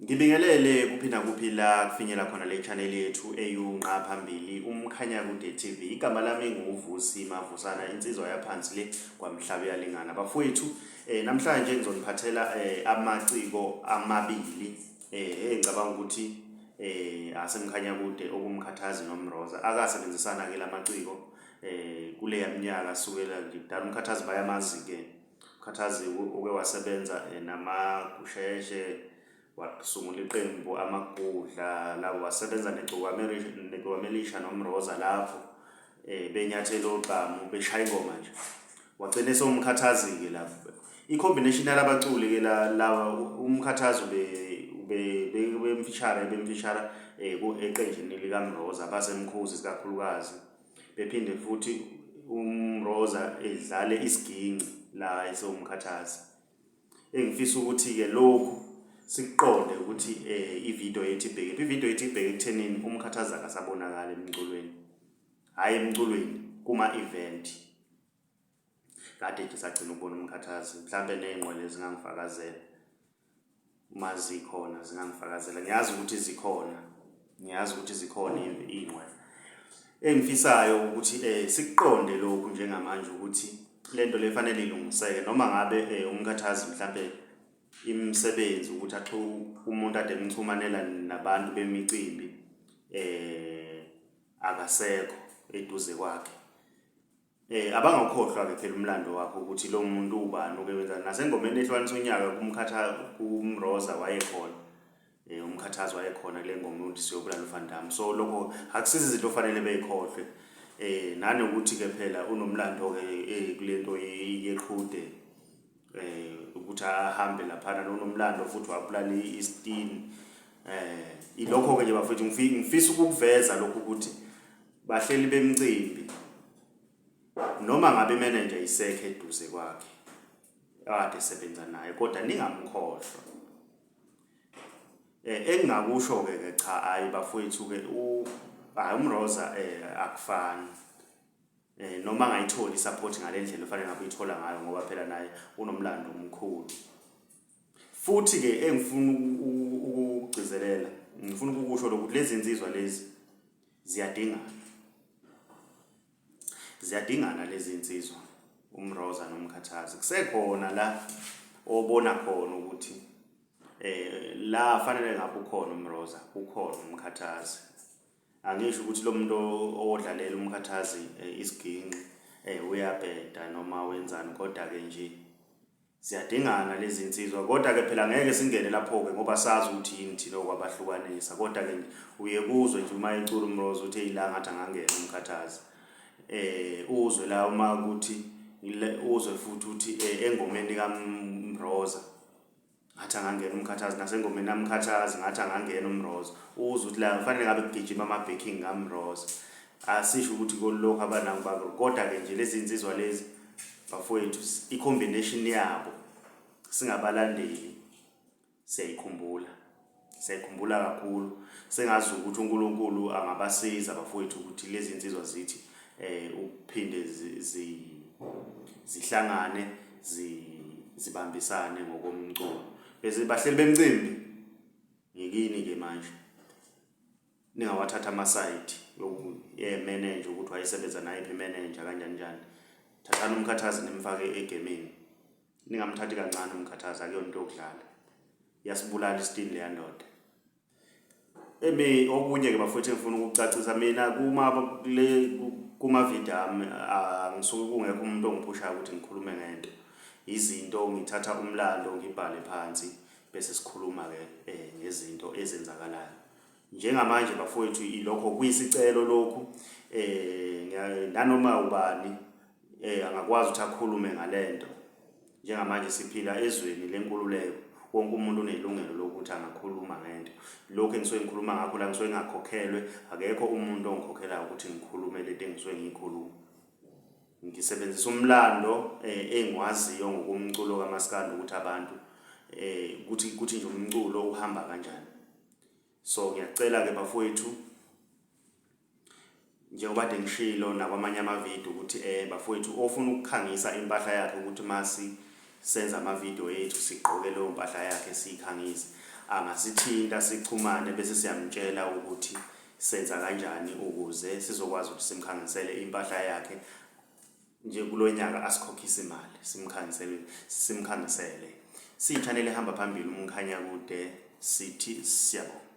Ngibingelele kuphinda kuphila kufinyela khona le channel yethu eyunqa phambili uMkhanyakude TV. Igama lami nguVusi Mavusana, insizwa yaphansi le kwaMhlaba iyalingana. Bafowethu, namhlanje ngizoniphathela amaciko amabili engicabanga ukuthi aseMkhanyakude okumkhathazi noMroza akasebenzisana ke lamaciko kule yaminyaka sukela nje kudala. uMkhathazi bayamazi ke. uMkhathazi uke wasebenza namakusheshe wasungula iqembu amagudla labo wasebenza neGqokamelisha noMroza lapho benyathelo ogqamu beshaya ingoma nje wagcina somkhathazi ke lapho i-combination yalabaculi ke lawa uMkhathazi bemfishara eqenjini likaMroza basemkhuzi sikakhulukazi bephinde futhi uMroza edlale isiginci la esewuMkhathazi. Engifisa ukuthi ke lokhu siqonde ukuthi ivideo yethu ibheke ivideo yethu ibheke ekuthenini uMkhathazi akasabonakala emculweni, hayi emculweni kuma event kade nje sagcina ukubona uMkhathazi mhlambe nezingqwele zingangifakazela uma zikhona zingangifakazela. Ngiyazi ukuthi zikhona ingqwele engifisayo ukuthi siqonde lokhu njengamanje ukuthi lento lefanele ilungiseke noma ngabe uMkhathazi mhlambe imisebenzi ukuthi umuntu ade emxhumanela nabantu bemicimbi akasekho eduze kwakhe. Abangakhohlwa ke phela umlando wakhe ukuthi lo muntu ubani okewenza nasengomeni ehlukanisa unyaka kuMroza wayekhona. uMkhathazi wayekhona kule ngoma ukuthi siyobulala uVan Damme. So lokho akusizi izinto ofanele beyikhohlwe. Nanokuthi ke phela unomlando ke kulento yeqhude ukuthi ahambe laphana nonomlando futhi wabulala iSteen. Ilokho ke nje bafethu ngifisa ukuveza lokho ukuthi bahleli bemicimbi noma ngabe manager isekho eduze kwakhe ade esebenza naye kodwa ningamkhohlwa. Engingakusho ke cha hayi bafowethu ke uMroza akufani noma ngayithola isupport ngalendlela ofanele ngabe uyithola ngayo ngoba phela naye unomlando omkhulu. Futhi ke engifuna ukugcizelela ngifuna ukusho ukuthi lezi insizwa lezi ziyadingana lezi insizwa uMroza noMkhathazi. Kusekhona la obona khona ukuthi la fanele ngabe ukhona uMroza ukhona uMkhathazi. Angisho ukuthi lo muntu odlalela uMkhathazi isiginci uyabheda noma wenzani kodwa ke nje ziyadingana lezi insizwa. Kodwa ke phela ngeke singene lapho ke ngoba sazi ukuthi yini thina okwabahlukanisa. Kodwa ke uye kuzwe nje uma icula uMroza uthi eyila ngathi angangena uMkhathazi. Uzwe la uma ukuthi uzwe futhi uthi engomeni kaMroza ngathi angangena uMkhathazi nasengomeni kaMkhathazi ngathi angangena uMroza. Uzwe ukuthi la kufanele ngabe kugijima ama-backing kaMroza. Asisho ukuthi kolokho abanako bako kodwa ke nje lezi insizwa lezi bafowethu i-combination yabo singabalandeli siyayikhumbula kakhulu. Sengazi ukuthi uNkulunkulu angabasiza bafowethu ukuthi lezi insizwa zithi ukuphinde zihlangane zibambisane ngokomculo. Bese bahleli bemicimbi ngikini ke manje ningawathatha ama-side manager ukuthi wayesebenza naye manager kanjani. Thathani uMkhathazi nimfake egemini. Ningamthathi kancane uMkhathazi akuyona into yokudlala. Yasibulala iSteen leya ndoda. Okunye ke bafowethu ngifuna ukucacisa mina kuma video angisuke kungekho umuntu ongiphushayo ukuthi ngikhulume ngento. Izinto ngithatha umlando ngibhale phansi bese sikhuluma ke ngezinto ezenzakalayo. Njengamanje bafowethu ilokho kuyisicelo lokhu nanoma ubani angakwazi ukuthi akhulume ngalento. Njengamanje siphila ezweni lenkululeko. Wonke umuntu unelungelo lokuthi angakhuluma ngento. Lokho engisuke ngikhuluma ngakho la ngisuke ngakhokhelwe akekho umuntu ongikhokhelayo ukuthi ngikhulume lento engisuke ngiyikhuluma. Ngisebenzisa umlando engwaziyo ngokomculo kaMaskandi ukuthi abantu ukuthi nje umculo uhamba kanjani. So ngiyacela ke bafowethu njengoba kade ngishilo nakwamanye ama-video ukuthi bafowethu ofuna ukukhangisa impahla yakhe ukuthi masi senza ama-video ethu sigqoke leyo mpahla yakhe siyikhangise angasithinta sichumane bese siyamtshela ukuthi senza kanjani ukuze sizokwazi ukuthi simkhangisele impahla yakhe nje kulonyaka asikhokhisa imali simkhangisele. Siyichanele ehamba phambili uMkhanya Kude sithi siyabonga.